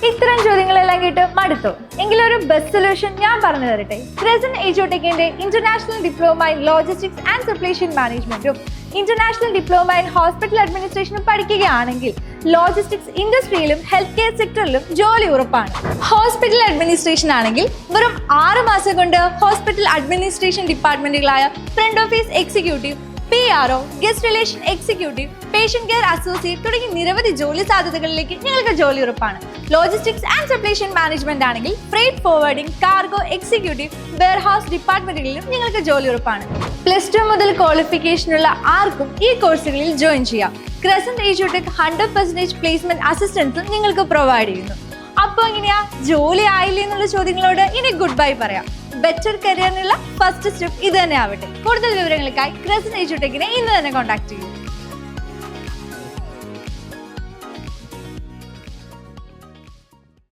ഇത്തരം ചോദ്യങ്ങളെല്ലാം കേട്ട് മടുത്തോ? എങ്കിലൊരു best solution ഞാൻ പറഞ്ഞു തരട്ടെ. ക്രസന്റ് എജ്യൂടെക്കിന്റെ international diploma in logistics and supply chain മാനേജ്മെന്റും ഇന്റർനാഷണൽ ഡിപ്ലോമ ഇൻ ഹോസ്പിറ്റൽ അഡ്മിനിസ്ട്രേഷനും പഠിക്കുകയാണെങ്കിൽ ലോജിസ്റ്റിക്സ് ഇൻഡസ്ട്രിയിലും ഹെൽത്ത് കെയർ സെക്ടറിലും ജോലി ഉറപ്പാണ്. ഹോസ്പിറ്റൽ അഡ്മിനിസ്ട്രേഷൻ ആണെങ്കിൽ വെറും 6 മാസം കൊണ്ട് ഹോസ്പിറ്റൽ അഡ്മിനിസ്ട്രേഷൻ ഡിപ്പാർട്ട്മെന്റുകളായ front office executive, PRO, guest relation executive, patient care associate തുടങ്ങി നിരവധി ജോലി സാധ്യതകളിലേക്ക് നിങ്ങൾക്ക് ജോലി ഉറപ്പാണ്. Logistics and supply chain management ആണെങ്കിൽ freight forwarding, cargo executive, warehouse ഡിപ്പാർട്ട്മെന്റുകളിലും നിങ്ങൾക്ക് ജോലി ഉറപ്പാണ്. +2 മുതൽ ക്വാളിഫിക്കേഷനുള്ള ആർക്കും ഈ കോഴ്സുകളിൽ ജോയിൻ ചെയ്യാം. ക്രസന്റ് എജ്യൂടെക് 100% പ്ലേസ്മെന്റ് അസിസ്റ്റൻസും നിങ്ങൾക്ക് പ്രൊവൈഡ് ചെയ്യുന്നു. അപ്പോൾ ഇങ്ങനെയാ ജോലി ആയില്ലേ എന്നുള്ള ചോദ്യങ്ങളോട് ഇനി ഗുഡ് ബൈ പറയാം. ബെറ്റർ കരിയറിനുള്ള ഫസ്റ്റ് സ്റ്റെപ്പ് ഇത് തന്നെ ആവട്ടെ. കൂടുതൽ വിവരങ്ങൾക്കായി ക്രസന്റ് എജ്യൂടെക്കിനെ ഇന്ന് തന്നെ കോൺടാക്ട് ചെയ്യൂ.